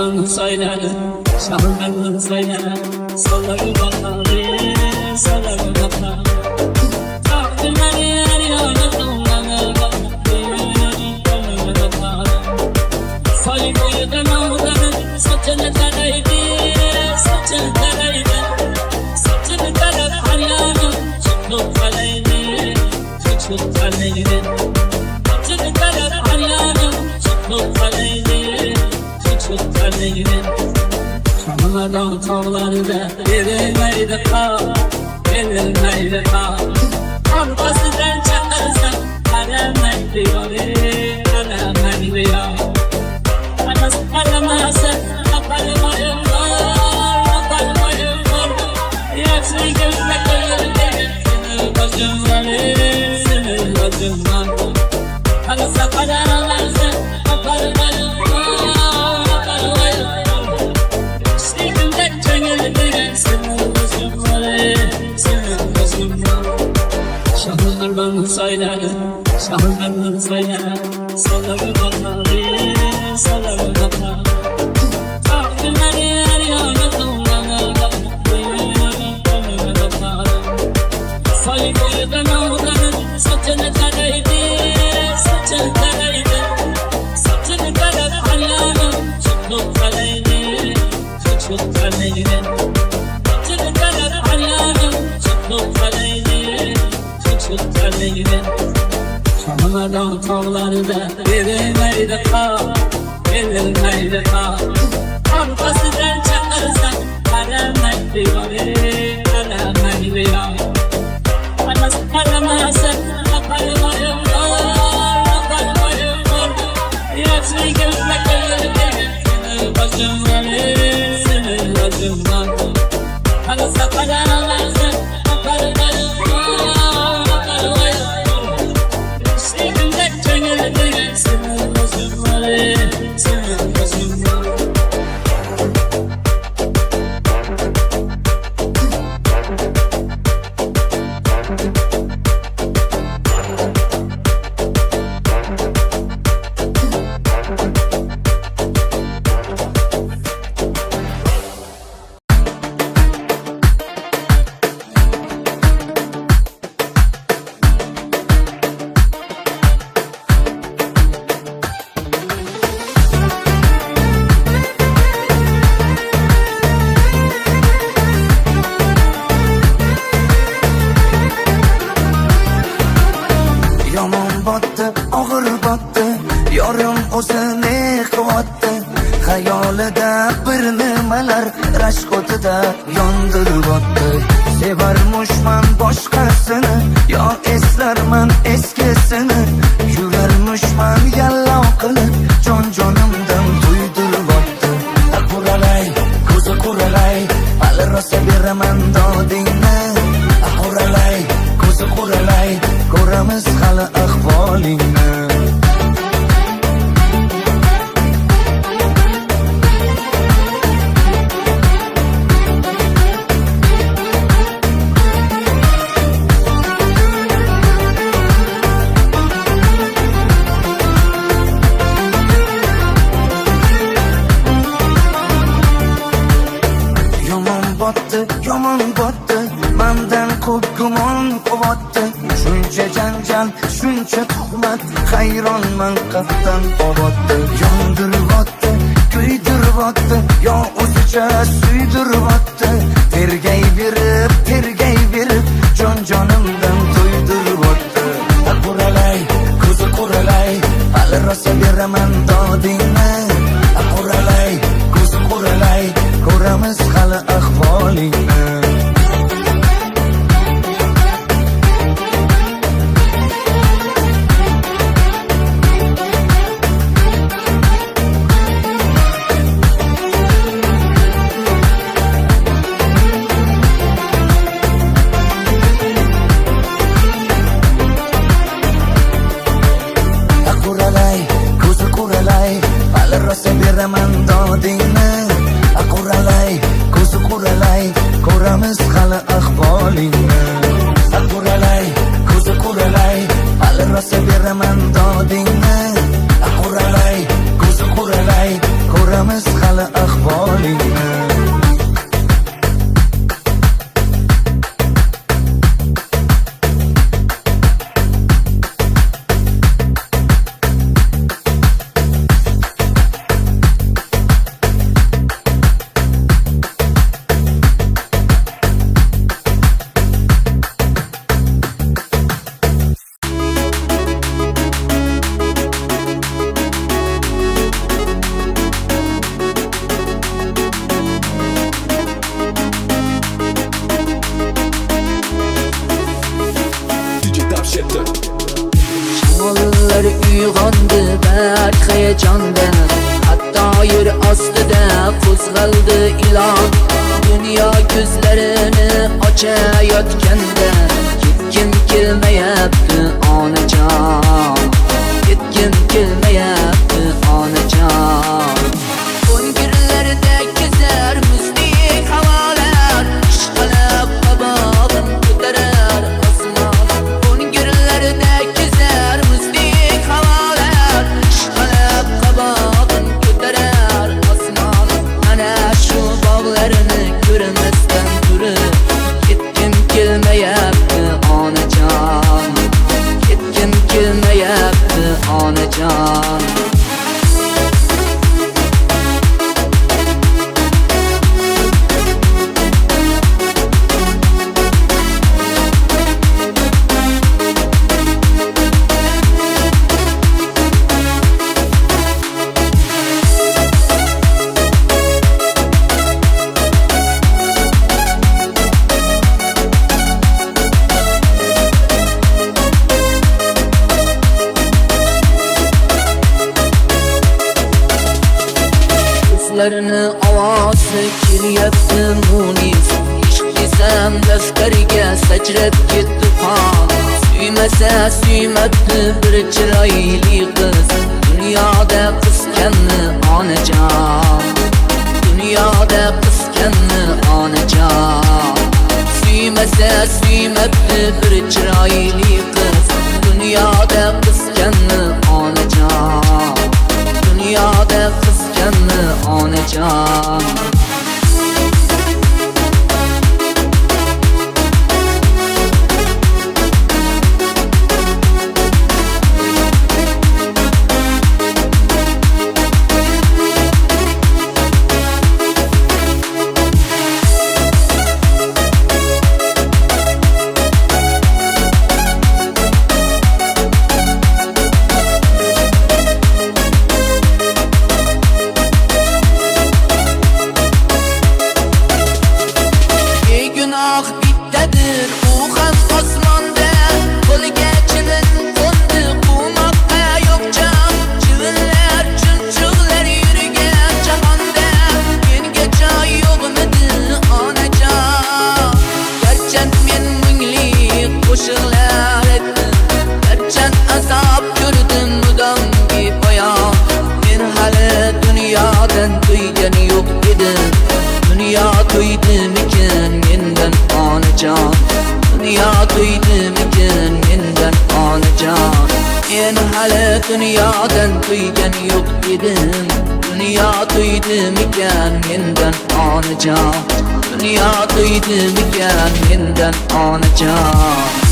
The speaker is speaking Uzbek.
bana söyledi, şahırlarını söyledi. Salları bakarı, salları bakarı. Takdirleri yer yana dolanır bakarı. Saygıyı da mağdanın saçını taraydı, saçını taraydı. Saçını taraydı her yanım çıkıp kaleydi, çıkıp kaleydi. Saçını taraydı her yanım çıkıp kaleydi, çıkıp kaleydi. Çamlardan tağlarda verilmeydi kal, verilmeydi kal. Arkasından çakarsam kalemler diyor, kalemler diyor. Anası kalemezse yaparım ayımlar, yaparım ayımlar. Hepsini gözle koyuyorum değil, senin gözün var, senin gözün var. Anası kalemezse yaparım ayımlar, yaparım ayımlar. İşte gönül değil, senin gözün var, senin gözün var. Şahırlar bana söyledi, şahırlar söyledi. Salları bakarı, salları bakarı. Takdirleri yer yana dolanır bakarı. Saygıyı da mağdanın saçını taraydı, saçını taraydı. Saçını taraydı her yanım çıkıp kaleydi, çıkıp kaleydi. Saçını taraydı her yanım çıkıp kaleydi, çıkıp kaleydi. Çamlardan tağlarda verilmeydi kal, verilmeydi kal. Arkasından çakarsam kalemler diyor, kalemler diyor. Anası kalemezse yaparım ayımlar, yaparım ayımlar. Hepsini gözle koyuyorum değil, senin gözün var, senin gözün var. Anası kalemezse yaparım ayımlar, yaparım ayımlar. İşte gönül değil, senin gözün var, senin gözün var. Yomon botdi, og'ir botdi, yorim o'zini quvotdi. Xayolida bir nimalar rashk o'tida yondiribotdi. Sevarmushman boshqasini, yo eslarman eskisini. Yurarmushman yallov qilib, jon-jonimdan to'ydiribotdi. Quralay, ko'zi quralay, hali rosa beraman dodingni. Quralay, ko'zi quralay, ko'ramiz hali ahvolingni. Yomon botdi, mendan ko'p gumon quvotdi. Shuncha janjal, shuncha tuhmat, hayronman qatdan oboddi. Yondiribotdi, kuydiribotdi, yo o'zicha suydiribotdi. Tergay berib, jon-jonimdan to'ydiribotdi. Quralay, ko'zi quralay, hali rosa beraman dodingni. Quralay, ko'zi quralay, ko'ramiz hali ahvolingni. Quralay, ko'zi quralay, hali bilmaymiz hali ahvolingni. Shamollar uyg'ondi bir hayajondan, hatto yer ostida qo'zg'aldi ilon. Dunyo ko'zlarini ochayotganda, ketgim kelmayapti onajon, ketgim kelmayapti onajon. Ko'ngillarda kezar muzdek havolar, ishqilib qabog'im ko'tarar osmon. Ko'ngillarda kezar muzdek havolar, ishqilib qabog'im ko'tarar osmon. Ana shu bog'larni ko'rmasdan turib, ketgim kelmayapti onajon, ketgim kelmayapti onajon. Qizlarni ovozi kelyapti munis, ishq desam daftariga sachrab ketdi qon. Suymasa suymabdi bir chiroyli qiz, dunyoda qizganni onajon, dunyoda qizganni onajon. Suymasa suymabdi bir chiroyli qiz, dunyoda qizganni onajon, dunyoda qizganni onajon. Gunoh bittadir, u ham osmonda, qo'liga chivin qo'ndi, qumoqqa yo'q jon. Chivinlar chumchuqlar yurgan jahonda, menga joy yo'qmidi onajon. Garchand men mungli qo'shiqlar aytdim, garchand azob ko'rdim mudom bepoyon. Men hali dunyodan to'ygan yo'q edim, dunyo to'ydimikin mendan onajon, dunyo to'ydimikin mendan onajon. Men hali dunyodan to'ygan yo'q edim, dunyo to'ydimikan mendan onajon, dunyo to'ydimikan mendan onajon.